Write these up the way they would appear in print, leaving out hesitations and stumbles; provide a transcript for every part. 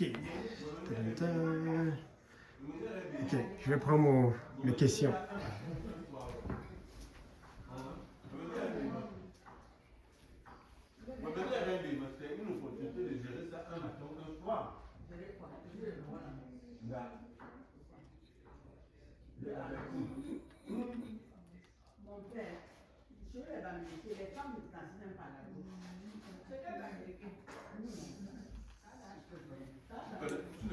Ok. Tadam. Ok, je vais prendre mes questions. Mon père, je vais m'américain, les femmes ne dansent même pas la bouche. C'est que l'américain. Tu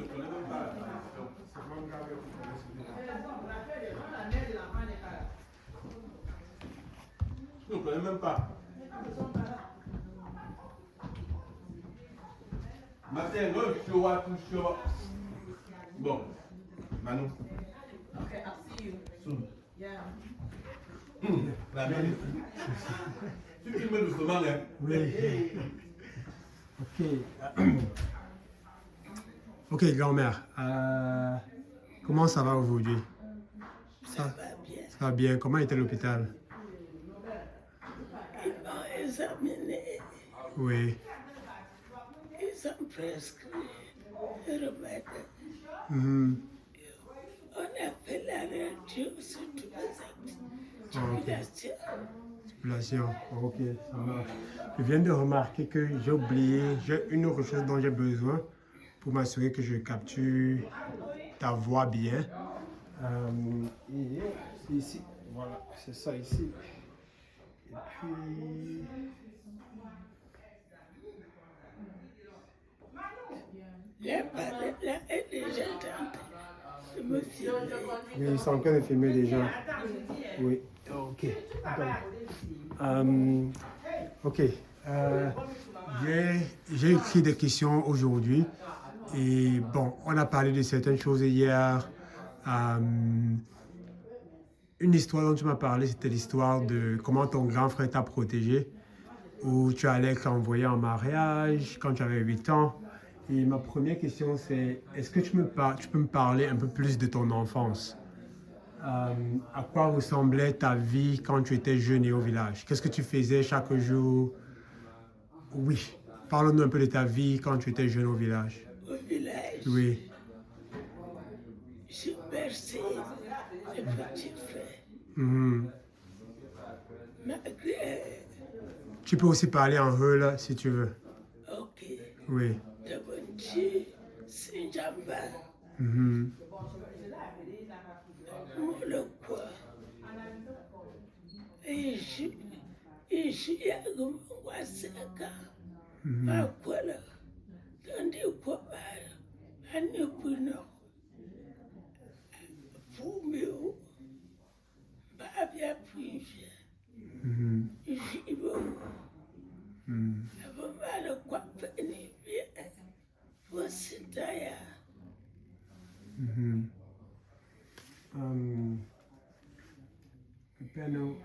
ne connais même pas la tradition. La mère de l'enfant n'est pas là. Tu ne connais même pas. Les femmes ne sont pas là. Matin, non, je vois. Bon, Manu. Okay, I'll see you. Soon. Yeah. La mère. Tu filmes doucement, hein? Oui. Ok. Ok, grand-mère. Comment ça va aujourd'hui? Ça va bien. Ça va bien. Comment était l'hôpital? Ils m'ont examiné. Oui. Ils ont prescrit le remède. On a fait la radio sur tous les actes. Circulation. Ok, ça marche. Je viens de remarquer que j'ai oublié, j'ai une autre chose dont j'ai besoin pour m'assurer que je capture ta voix bien. Et c'est ici. Voilà, c'est ça ici. Et puis... La parole là est déjà tentée. Je me suis Oui, ils sont en train de filmer déjà. Oui, ok. Donc, ok. J'ai écrit des questions aujourd'hui. Et bon, on a parlé de certaines choses hier. Une histoire dont tu m'as parlé, c'était l'histoire de comment ton grand frère t'a protégé, où tu allais être envoyé en mariage quand tu avais 8 ans. Et ma première question, c'est est-ce que tu peux me parler un peu plus de ton enfance? À quoi ressemblait ta vie quand tu étais jeune et au village? Qu'est-ce que tu faisais chaque jour? Oui, parle-nous un peu de ta vie quand tu étais jeune au village. au village. Oui. Je berçais les petits frères. Malgré. Tu peux aussi parler en heula si tu veux. Ok. Oui. Tabonji, Sinjamba. Molokwa. Ishi yangu wasaka. Makwala. Tandi kwa bara. Ani puno. Fumio. Babia puivia. Ibo. Abamala kwa peni bia. Wasitaya. Peno,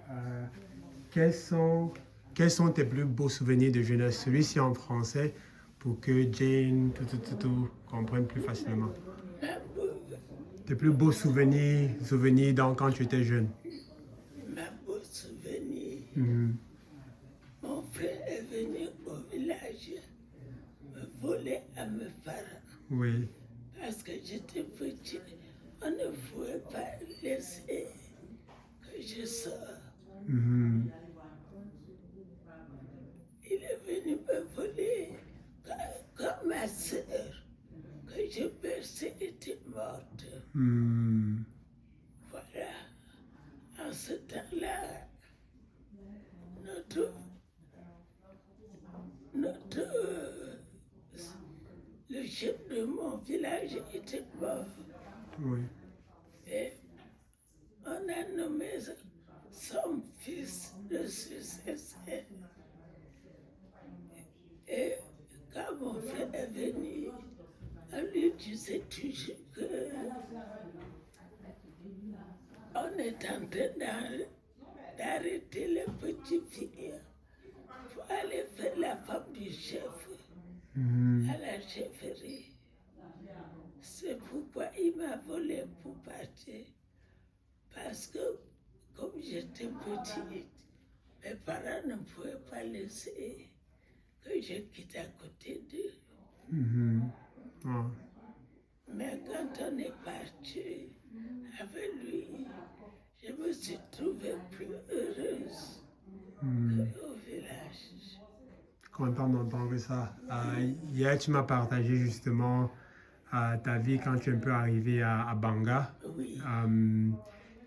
quels sont tes plus beaux souvenirs de jeunesse? Celui-ci en français pour que Jane tout comprenne plus facilement. Tes plus beaux souvenirs quand tu étais jeune. Ma beau souvenir. Mon frère est venu au village me voler à mes parents. Oui. Parce que j'étais petit, on ne pouvait pas laisser que je sorte. Il est venu me voler comme ma soeur, que je pensais était morte. Voilà. En ce temps-là, le chef de mon village était mort. Oui. Et on a nommé son fils de successeur. Et quand mon frère est venu, on lui disait toujours qu'on est en train d'arrêter les petites filles pour aller faire la femme du chef à la chefferie. C'est pourquoi il m'a volé pour partir. Parce que, comme j'étais petite, mes parents ne pouvaient pas laisser que je quitte à côté d'eux. partie avec lui, je me suis trouvée plus heureuse qu'au village. Content d'entendre ça. Hier, tu m'as partagé justement ta vie quand tu es un peu arrivé à Banga. Oui.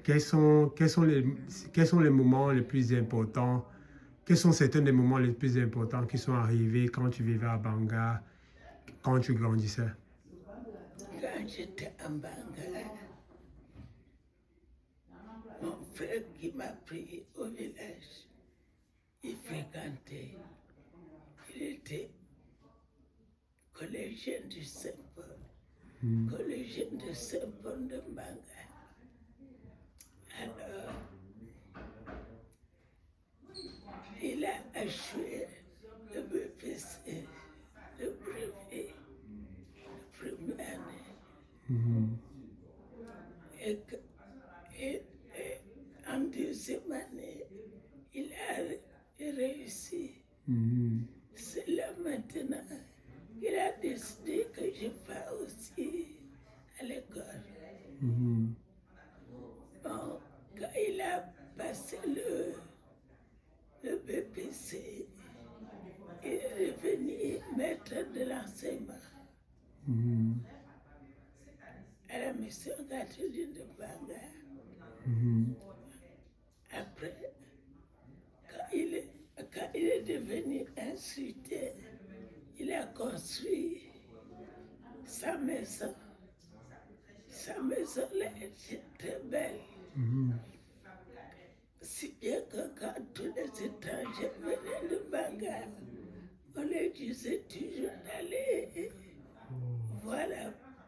Quels sont les moments les plus importants? Quels sont certains des moments les plus importants qui sont arrivés quand tu vivais à Banga, quand tu grandissais? Quand j'étais en Banga, mon frère qui m'a pris au village, il fréquentait. Il était collégien du Saint-Paul, collégien de Saint-Paul de Banga. Alors, il a échoué le BPC, le brevet, la première année. Et en deuxième année, il a réussi. C'est là maintenant qu'il a décidé que je pars aussi à l'école. Bon, quand il a passé le BPC, il est devenu maître de l'enseignement à la mission catholique de Banga. Après, quand il est devenu instituteur, il a construit sa maison. Sa maison là était très belle. Si bien que quand tous les étrangers venaient de Banga, on leur disait toujours d'aller voir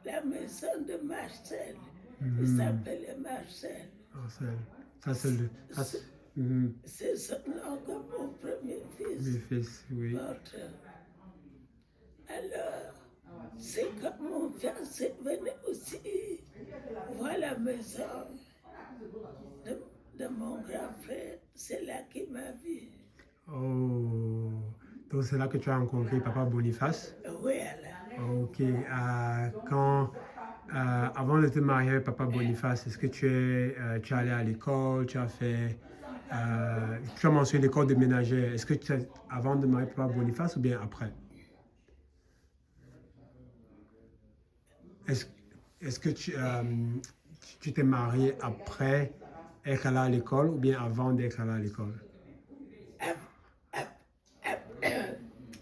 la maison de Marcel. Il s'appelait Marcel. Marcel, ça c'est le... C'est son nom que mon premier fils Le fils, oui. porte. Alors, c'est quand mon fiancé venait aussi voir la maison de mon grand frère. C'est là qu'il m'a vu. Oh, donc c'est là que tu as rencontré Papa Boniface? Oui, alors. Ok, avant de te marier avec Papa Boniface, est-ce que tu es allé à l'école, tu as fait, tu as mentionné l'école de ménagère, est-ce que tu as, avant de marier Papa Boniface ou bien après? Est-ce que tu t'es marié après être allé à l'école ou bien avant d'être allé à l'école?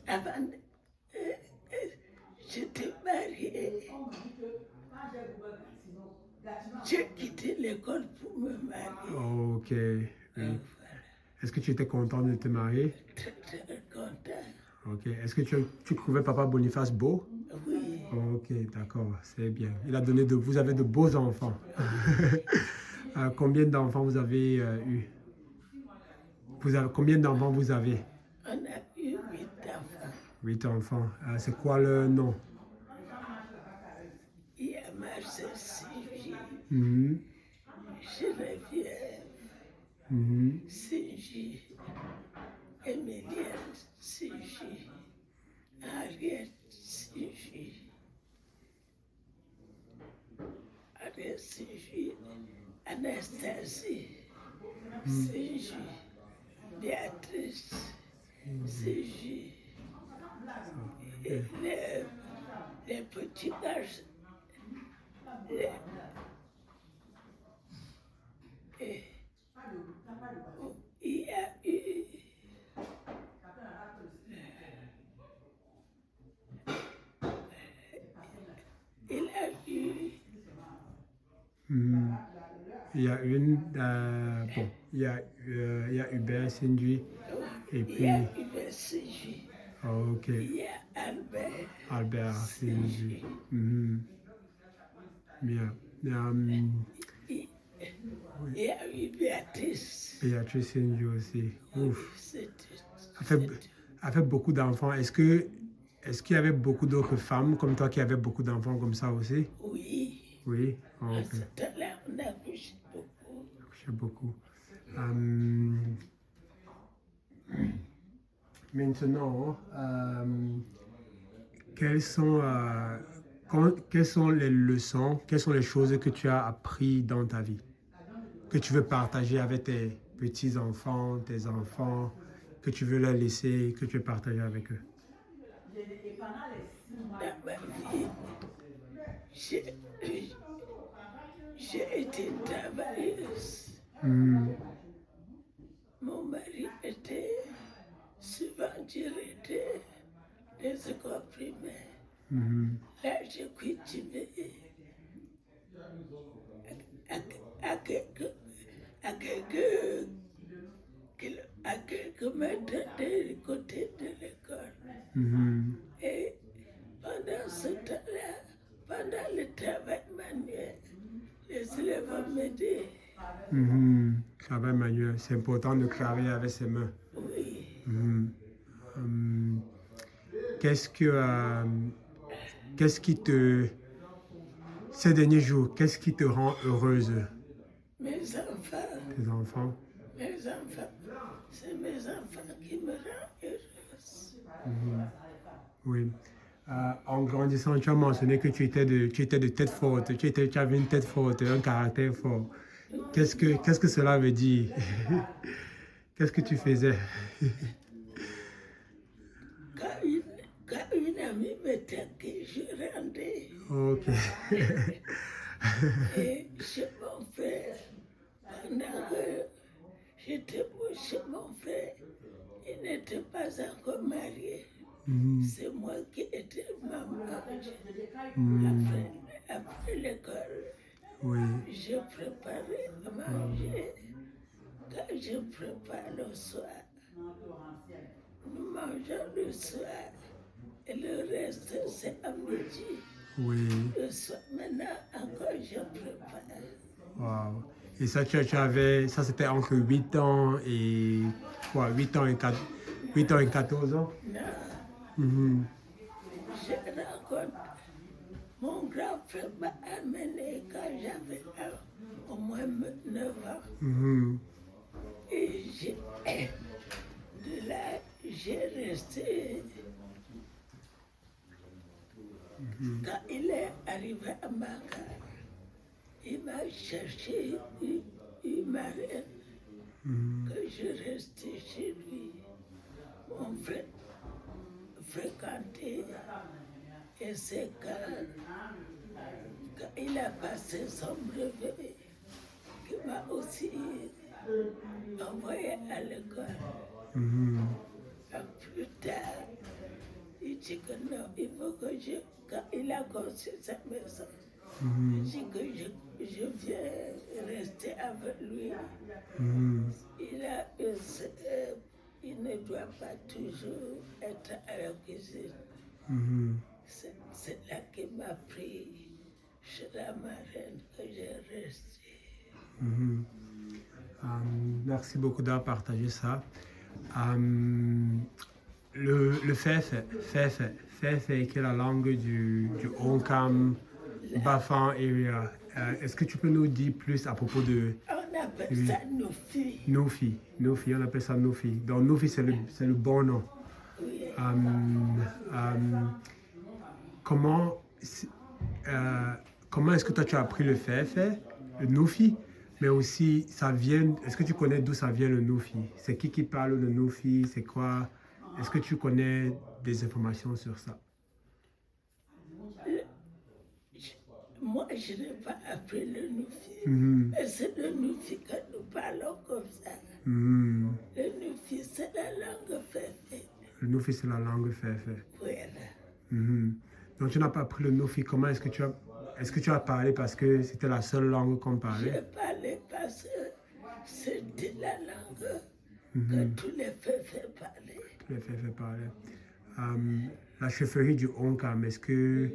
Avant, j'étais mariée. J'ai quitté l'école pour me marier. Ok, oui. Est-ce que tu étais content de te marier? Très, très content. Ok. Est-ce que tu trouvais Papa Boniface beau? Oui. Ok, d'accord, c'est bien. Il a donné vous avez de beaux enfants. Combien d'enfants vous avez eu? Combien d'enfants vous avez? On a eu 8 enfants. 8 enfants. C'est quoi le nom? Il y a Marcel Sinji, Mhm, Geneviève mhm. Sinji, Emilienne Sinji, Henriette Sinji, Henriette Sinji, Anastasie Sinji, Béatrice Sinji, et les petits garçons. Il y a eu Mhm. Il y a une, bon, il y a Hubert Sindui et il puis, y a Hubert Sinji, ok, il y a Albert Albert Sindui. Sinji, Mhm. Bien. il y a eu Béatrice. Béatrice Sindui aussi. Ouf. C'était A fait beaucoup d'enfants. Est-ce qu'il y avait beaucoup d'autres femmes comme toi qui avaient beaucoup d'enfants comme ça aussi? oui. Oui. À Ok. ce temps-là, on a couché beaucoup. J'ai beaucoup. Maintenant, quels sont, quelles sont les leçons, quelles sont les choses que tu as apprises dans ta vie, que tu veux partager avec tes petits-enfants, tes enfants, que tu veux leur laisser, que tu veux partager avec eux? Dans ma vie, j'ai j'ai été travailleuse. Mon mari était souvent directeur des écoles primaires. Là, j'ai cultivé à quelques, à quelques, à quelques mètres du côté de l'école. Et pendant ce temps-là, pendant le travail manuel, les élèves m'aidaient. Travail manuel, c'est important de travailler avec ses mains. Oui. Qu'est-ce qui te, ces derniers jours, qu'est-ce qui te rend heureuse? Mes enfants, Tes enfants? c'est mes enfants qui me rendent heureuse. Oui. En grandissant, tu as mentionné que tu étais de tête forte, tu avais une tête forte, un caractère fort. Qu'est-ce que cela veut dire? Qu'est-ce que tu faisais? Quand une amie me taquait, je rendais. Ok. Et chez mon frère, pendant que j'étais chez mon frère, il n'était pas encore marié. C'est moi qui étais maman. Après l'école, Oui. je préparais à manger. Quand je prépare le soir, nous mangeons le soir. Et le reste, c'est à midi. Oui. Le soir, maintenant, encore, je prépare. Wow. Et ça, ça c'était entre 8 ans et quoi, 8 ans et 14 ans? Non. Je rencontre mon grand frère m'a amené quand j'avais au moins 9 ans. Et de là, j'ai resté. Quand il est arrivé à Maca, il m'a cherché une marraine que je restais chez lui. Mon frère fréquentait et c'est quand il a passé son brevet qu'il m'a aussi envoyé à l'école. Plus tard, il dit que non, il faut que quand il a conçu sa maison, il dit que je viens rester avec lui. Il ne doit pas toujours être à la cuisine. C'est là qu'il m'a pris chez la marraine que j'ai resté. Merci beaucoup d'avoir partagé ça. Le Fefe, qui est la langue du Onkam, Bafan area. Est-ce que tu peux nous dire plus à propos de... On appelle ça Noufi. Noufi, on appelle ça Noufi. Donc Noufi, c'est le bon nom. Oui. Comment est-ce que toi tu as appris le Fefe, le Noufi? Mais aussi, est-ce que tu connais d'où ça vient le Noufi? C'est qui parle le Noufi? C'est quoi? Est-ce que tu connais des informations sur ça? Moi, je n'ai pas appris le Noufi. Mais c'est le Noufi que nous parlons comme ça. Le Noufi, c'est la langue Fefe. Le Noufi, c'est la langue Fefe. Voilà. Donc, tu n'as pas appris le Noufi. Comment est-ce que tu as parlé parce que c'était la seule langue qu'on parlait? J'ai parlé parce que c'était la langue que tous les Fefe parlaient. Les Fefe parlaient. La chefferie du Onkam, est-ce que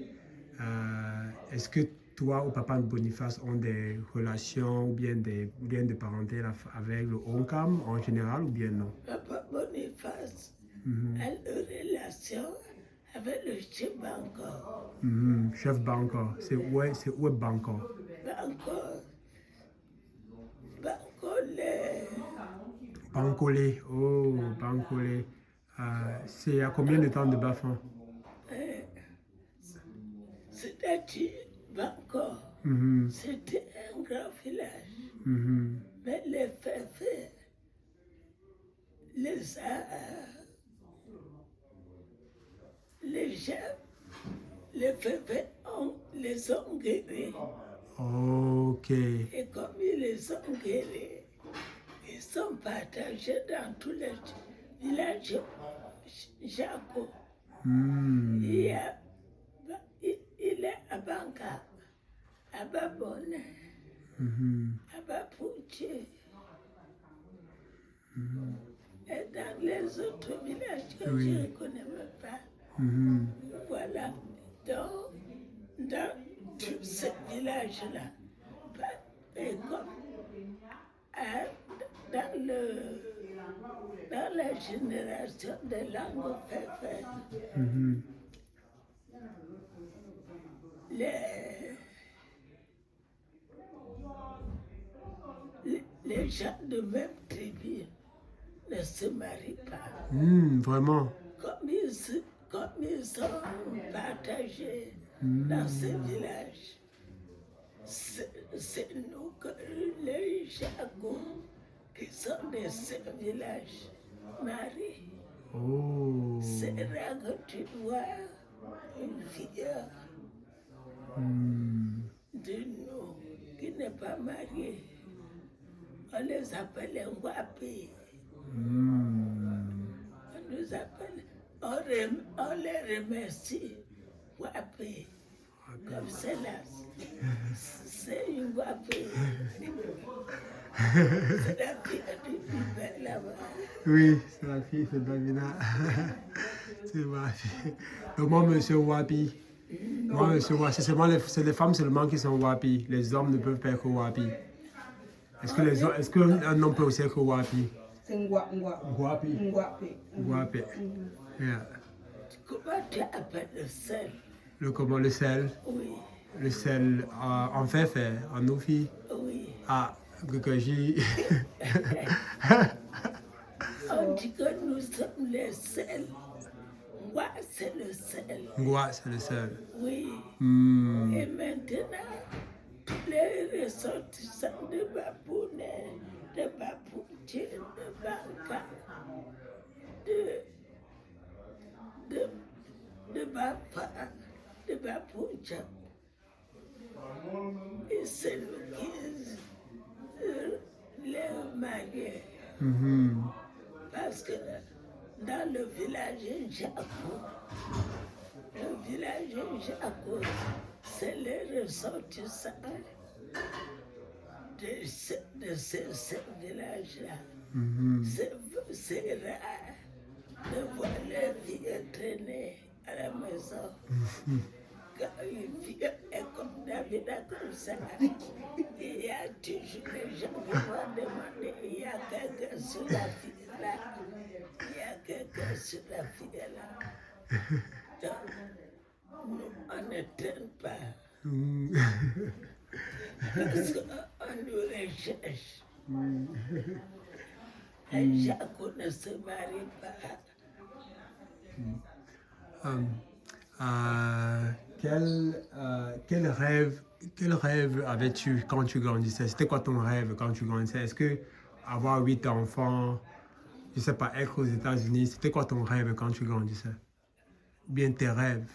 toi ou Papa Boniface ont des relations ou bien des liens de parenté avec le Onkam en général ou bien non? Papa Boniface a une relation avec le chef Bangor. Chef Bangor, c'est où est Bangor? Bancolé. Oh, Bancolé. C'est à combien de temps de Bafan? C'est Tati Bangkok, Mhm. c'était un grand village. Mhm. Mais les Féfés les gens, les Féfés les ont guéris. Ok. Et comme ils les ont guéris, ils sont partagés dans tous les villages Jaco. Hmm. Il est à Bangka, à Babone, Mhm. à Bapouché. Et dans les autres villages que Oui. je ne connais même pas. Mhm. Voilà. Donc, dans tous ces villages-là, et comme dans la génération des langues féfé, Mhm. les gens de même tribu ne se marient pas. Vraiment. Comme ils sont partagés dans ces villages, c'est nous que les Jago qui sont de ces villages marient. Oh. C'est là que tu vois une fille Hmm. de nous qui n'est pas mariée. On les appelle Ngwapi. Hmm. On nous appelle, on les remercie. Ngwapi. Comme c'est là, c'est une Ngwapi. C'est la fille du père là-bas. Oui, c'est la fille, c'est Davina. C'est ma fille. Donc moi, monsieur Wapi. Moi, monsieur Wapi, c'est les femmes seulement qui sont Wapi. Les hommes ne peuvent pas être Wapi. Est-ce qu'un homme peut aussi être Wapi? C'est Ngwa. Wapi. Ngwapi. Wapi. Yeah. Comment tu appelles le sel? Comment le sel? Oui, Le sel en fait, en oufi. oui. Ah, que j'ai. On dit que nous sommes les sels. Moi, c'est le sel. Ngwa, c'est le sel. Oui. Hmm. Et maintenant, les ressortissants de Babounet, de Babouché, de Banca, de Bapa, de Baboucha, et c'est nous qui les mariés. Mhm. Parce que dans le village Jaco, c'est les ressortissants de ces villages-là. Mhm. C'est rare de voir les filles traîner à la maison. Quand une fille est comme David, comme ça, il y a toujours des gens qui vont demander, il y a quelqu'un sur la fille là. Il y a quelqu'un sur la fille là. Donc, nous, on ne traîne pas. Hmm. Parce qu'on nous recherche. Les gens ne se marient pas. Quel rêve avais-tu quand tu grandissais? C'était quoi ton rêve quand tu grandissais? Est-ce que avoir 8 enfants, je sais pas, être aux États-Unis, c'était quoi ton rêve quand tu grandissais? Bien tes rêves.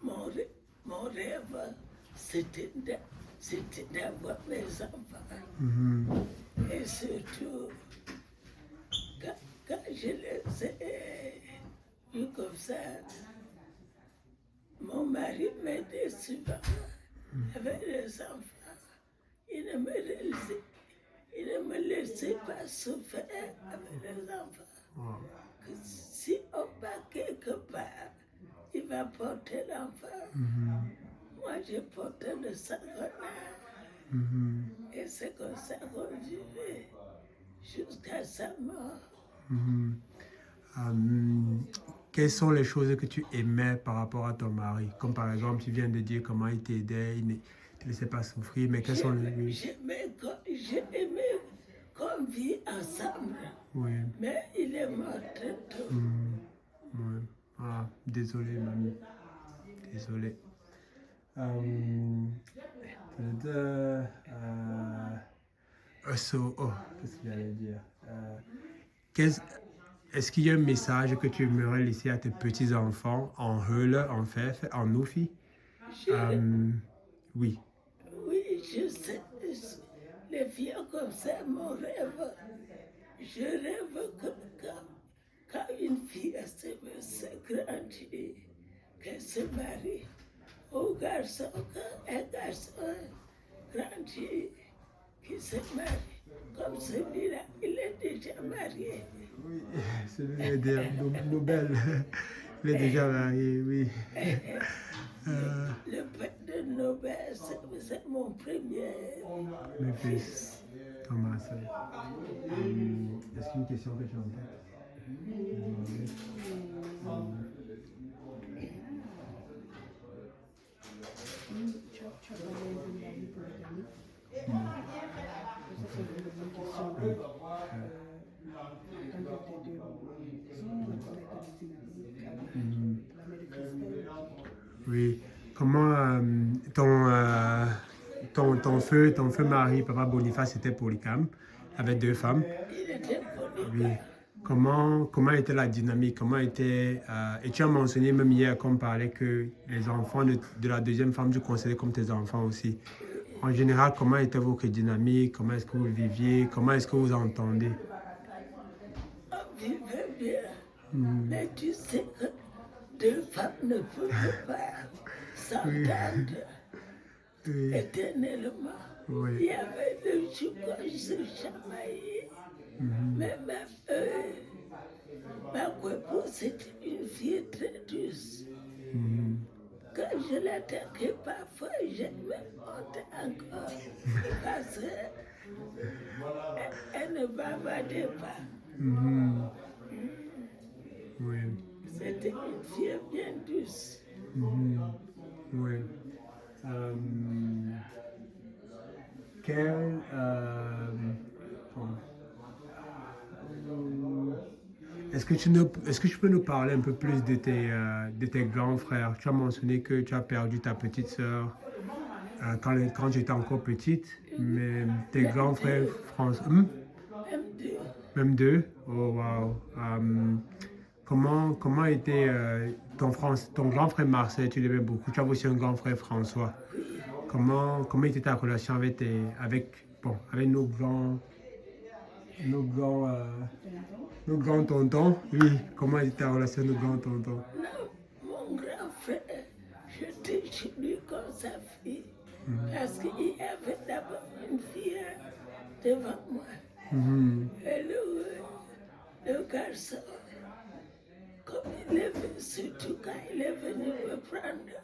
Mon rêve, c'était d'avoir mes enfants. Mhm. Et surtout, quand je les ai vus comme ça, mon mari m'aidait souvent avec les enfants. Il ne me laissait pas souffrir avec les enfants. Wow. Que si on va quelque part, il va porter l'enfant. Mhm. Moi, j'ai porté le sanguin. Mhm. Et c'est comme ça qu'on vivait jusqu'à sa mort. Mhm. Quelles sont les choses que tu aimais par rapport à ton mari? Comme par exemple, tu viens de dire comment il t'aidait, il ne te laissait pas souffrir, mais quelles sont les... J'ai aimé qu'on vit ensemble. Oui. Mais il est mort très tôt. Mhm. Ouais. Ah. Désolé, mamie. Désolé. Qu'est-ce que j'allais dire? Est-ce qu'il y a un message que tu aimerais laisser à tes petits-enfants en Heule, en Fef, en Oufi? Oui. Oui, je sais. Les filles comme ça, mon rêve. Je rêve que quand une fille se grandit, qu'elle se marie au garçon, quand un garçon grandit, qui se marie. Comme celui-là, il est déjà marié. Oui, celui-là est Nobel. Il est déjà marié, oui. Le père de Nobel, c'est mon premier Mes fils, Thomas. Est-ce qu'il y a une question que tu as en tête? Tu as parlé de la vie polygamique. Ça, c'est une bonne question. Quand tu étais de la mère de Christelle. Oui. Comment ton feu mari, Papa Boniface, était polygame, avec 2 femmes? Il était Oui. polygame. Comment était la dynamique? Comment était... et tu as mentionné même hier qu'on parlait que les enfants de la deuxième femme, tu considères comme tes enfants aussi. En général, comment était votre dynamique? Comment est-ce que vous viviez? Comment est-ce que vous entendez? On vivait bien. Mais tu sais que 2 femmes ne peuvent pas s'entendre Oui. éternellement. Oui. Il y avait des jours quand je se chamaillais. Mais même ma coépouse, c'était une fille très douce. Quand je l'attaquais parfois, je me montais encore. Parce qu'elle ne bavardait pas. Oui. C'était une fille bien douce. Oui. Quel... Est-ce que tu peux nous parler un peu plus de tes grands frères? Tu as mentionné que tu as perdu ta petite sœur quand tu étais encore petite, mais tes grands frères français... Même 2? Oh, wow. Comment était ton grand frère Marcel? Tu l'aimais beaucoup. Tu as aussi un grand frère François. Comment était ta relation avec nos grands tontons? Oui, comment était ta relation avec nos grands tontons? Non, mon grand frère, j'étais chez lui comme sa fille. Parce qu'il y avait d'abord une fille devant moi. Et le garçon, comme il est venu, surtout quand il est venu me prendre,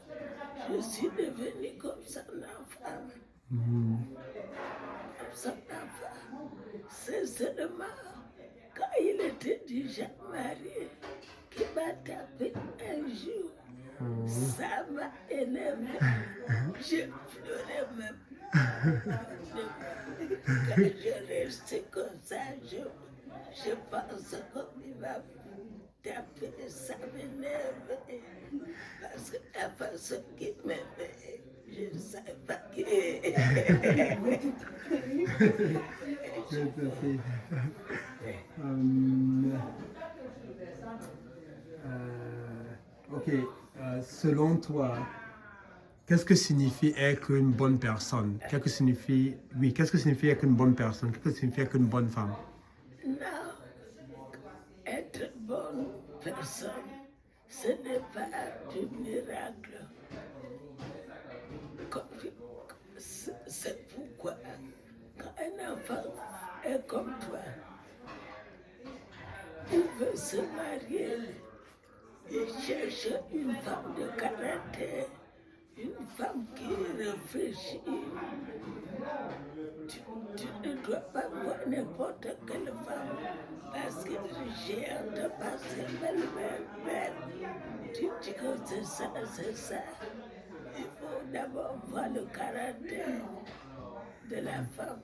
je suis devenue comme son enfant. Comme son enfant. C'est seulement quand il était déjà marié qu'il m'a tapé un jour. Ça m'a énervé. Je pleurais même. Quand je restais comme ça, je pense qu'il m'a tapé, ça m'énerve. Parce que la façon qu'il m'aimait, je ne savais pas qu'il Ok, selon toi, qu'est-ce que signifie être une bonne personne? Qu'est-ce que signifie être une bonne personne? Qu'est-ce que signifie être une bonne femme? Non, être bonne personne, ce n'est pas du miracle. C'est pourquoi, quand un enfant est comme toi, il veut se marier, il cherche une femme de caractère, une femme qui réfléchit. Tu ne dois pas voir n'importe quelle femme, parce que j'ai hâte parce que belle. Tu dis que c'est ça. Il faut d'abord voir le caractère de la femme.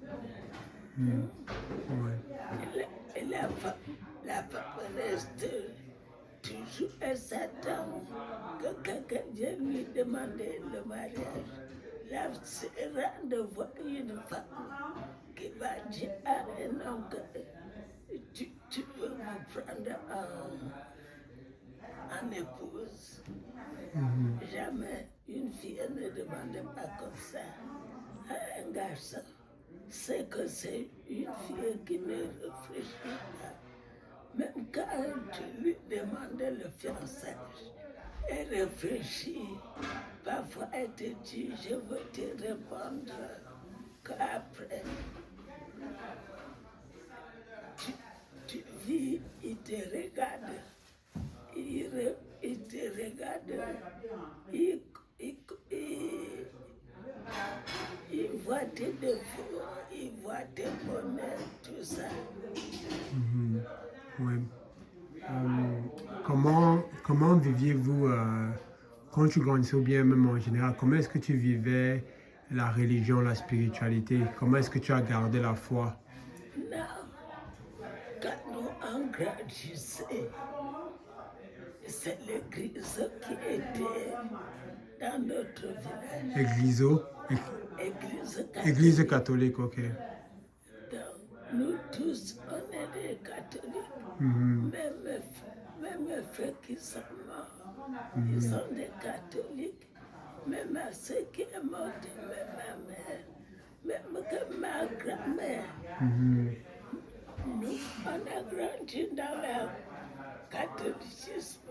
Et la femme reste toujours elle s'attend que quelqu'un vienne lui demander le mariage. La sœur de voir une femme qui va dire à un homme que tu veux me prendre en épouse. Jamais une fille ne demande pas comme ça à un garçon. C'est que c'est une fille qui ne réfléchit pas. Même quand tu lui demandes le fiançage, elle réfléchit. Parfois, elle te dit, je veux te répondre qu'après. Tu vis, il te regarde. Il te regarde. Il voit tes défauts, il voit tes bonheurs, tout ça. Oui. Comment viviez-vous quand tu grandissais ou bien même en général, comment est-ce que tu vivais la religion, la spiritualité? Comment est-ce que tu as gardé la foi? Non, quand nous on grandissait, c'est l'église qui était dans notre village. Église catholique, ok. Donc, nous tous, on est des catholiques. Même mes frères qui sont morts, ils sont des catholiques. Même à ceux qui est morte, même ma mère, même que ma grand-mère. Nous, on a grandi dans le catholicisme.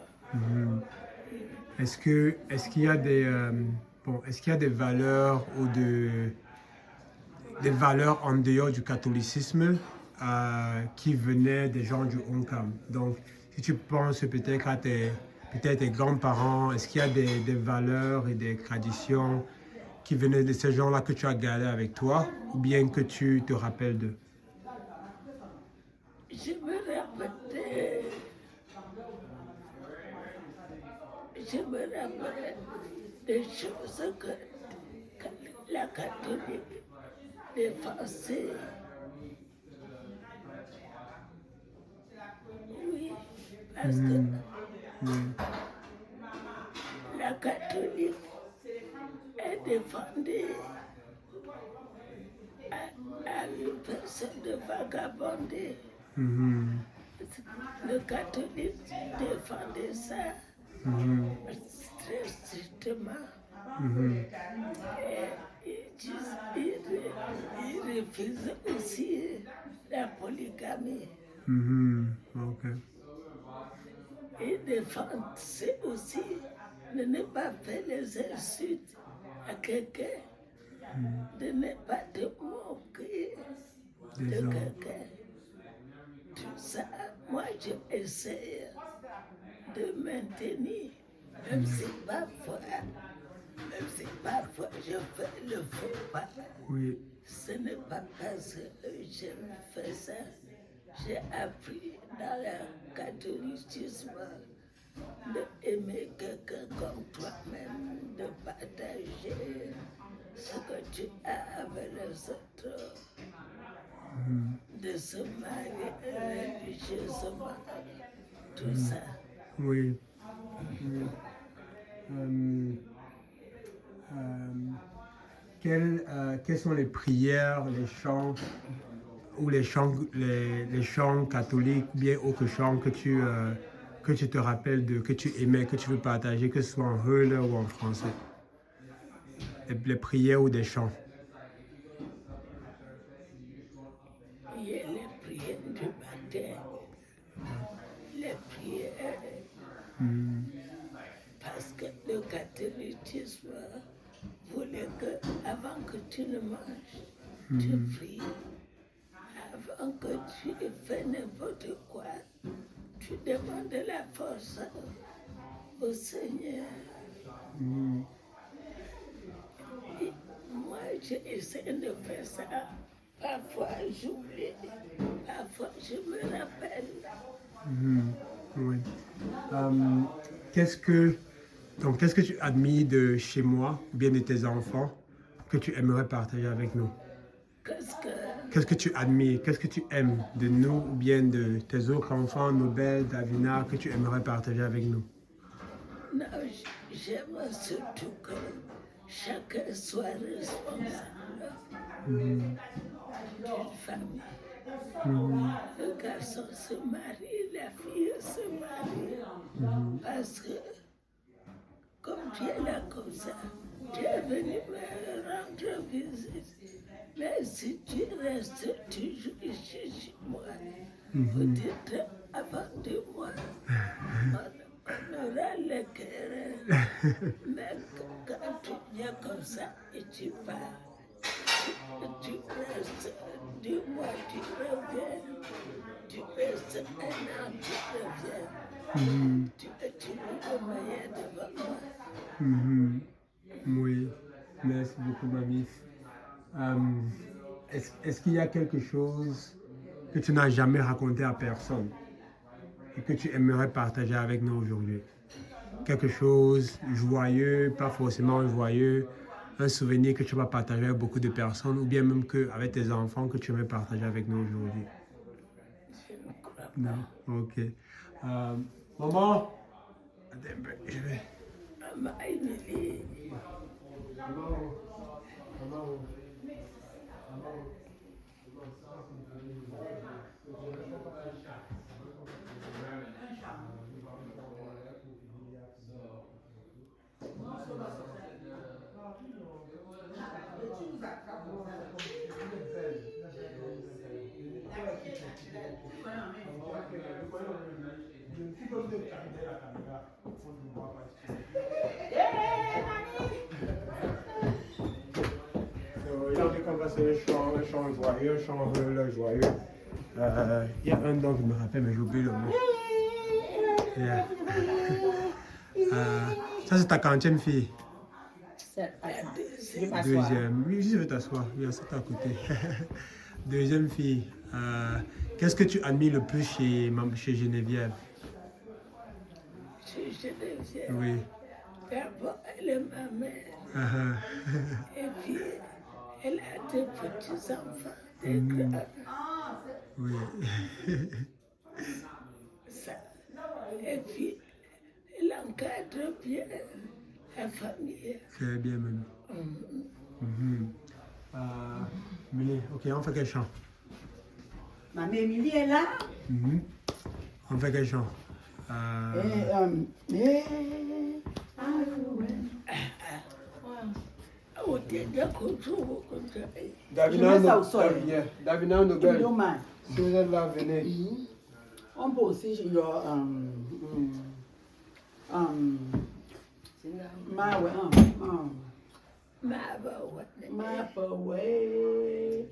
Est-ce qu'il y a est-ce qu'il y a des valeurs ou des valeurs en dehors du catholicisme qui venaient des gens du Onkam? Donc, si tu penses peut-être à tes grands-parents, est-ce qu'il y a des valeurs et des traditions qui venaient de ces gens-là que tu as gardées avec toi ou bien que tu te rappelles d'eux? Je me rappelle des choses que la catholique défendait. Oui, parce que la catholique, elle défendait à une personne de vagabonder. Le catholique défendait ça très strictement. Et il refusait aussi la polygamie. Okay. Il défendait aussi de ne pas faire les insultes à quelqu'un, de ne pas te moquer de quelqu'un. Tout ça, moi j'essaie de maintenir, même si parfois je fais le faux pas. Oui. Ce n'est pas parce que je fais ça. J'ai appris dans le catholicisme d'aimer quelqu'un comme toi-même, de partager ce que tu as avec les autres, de se marier religieusement, tout ça. Oui. Quelles sont les prières, les chants ou les chants catholiques, bien autres chants que tu te rappelles que tu aimais, que tu veux partager, que ce soit en heule ou en français? Les prières ou des chants? Il y a les prières du matin, les prières, parce que le catholicisme voulait que, avant que tu ne manges, tu pries. Avant que tu fais n'importe quoi, tu demandes la force au Seigneur. Et moi, j'essaie de faire ça. Parfois, j'oublie. Parfois, je me rappelle. Oui. Qu'est-ce que tu admires de chez moi, ou bien de tes enfants, que tu aimerais partager avec nous? Qu'est-ce que qu'est-ce que tu admires, qu'est-ce que tu aimes de nous ou bien de tes autres enfants, Nobel, Davina, que tu aimerais partager avec nous? Non, j'aime surtout que chacun soit responsable d'une famille. Le garçon se marie, la fille se marie. Parce que, comme tu es là comme ça, tu es venu me rendre visite. Mais si tu restes toujours ici chez moi, peut-être avant de moi, on aura le cœur. Mais quand tu viens comme ça et tu pars, tu restes 2 mois, tu reviens, tu restes 1 an, tu reviens. Tu es toujours le meilleur devant moi. Oui, merci beaucoup, mamie. Est-ce qu'il y a quelque chose que tu n'as jamais raconté à personne et que tu aimerais partager avec nous aujourd'hui? Quelque chose joyeux, pas forcément joyeux, un souvenir que tu vas partager avec beaucoup de personnes ou bien même avec tes enfants que tu aimerais partager avec nous aujourd'hui? Je ne crois pas. Non? Ok. Maman, attends un peu, je vais. Maman Émilie, Il en fait qu'on va se un chant joyeux, un chant joyeux. Il y a un nom qui me rappelle, mais j'ai oublié le mot. Yeah. Ça, c'est ta quantième fille. Deuxième. Oui, je vais t'asseoir. Viens, c'est à côté. Deuxième fille. Qu'est-ce que tu admires le plus chez Geneviève? je Geneviève. Oui. D'abord, elle est ma mère. Et puis, elle a des petits-enfants, des grands. Oui. Ça. Et puis, elle encadre bien la famille. Très bien, même. Milly, ok, on fait quel chant? Maman Émilie est là. On fait quel chant? Davina Nobel. Si vous êtes là, venez. On peut aussi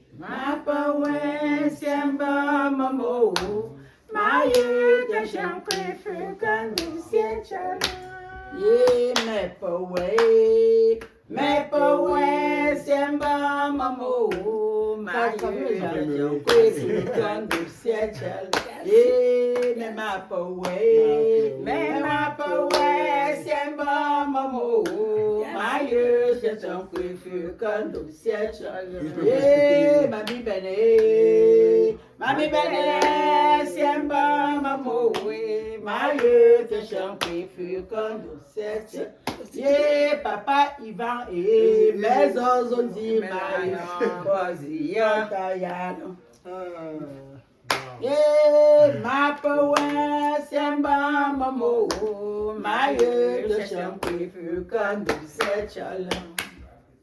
Mapawe, Samba Mamo, Maye, the champagne for Gandhi, Siencha. Ye, Mapawe, Samba Mamo, Maye, the champagne for Gandhi, Siencha. Ye, Mapawe, Samba Mamo. Maye, c'est un préfet quand nous siège. Mami Bene, Siemba Mamo, Maye, c'est un préfet quand nous siège. Papa Ivan et mes os dit Maye, Bozia Tayano. Mapawe, Siemba Mamo, Maye, c'est un préfet quand nous siège.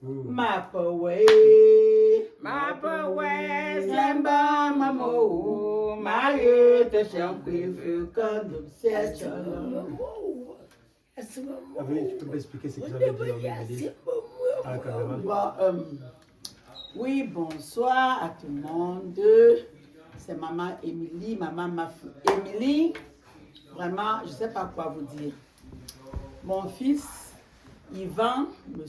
Mapawe, Siemba Mamo, Maye, c'est un préfet quand nous siège. Tu peux m'expliquer ce que ça veut dire à la caméra? Oui, bonsoir à tout le monde. C'est maman Émilie, Émilie. Vraiment, je ne sais pas quoi vous dire. Mon fils, Yvan,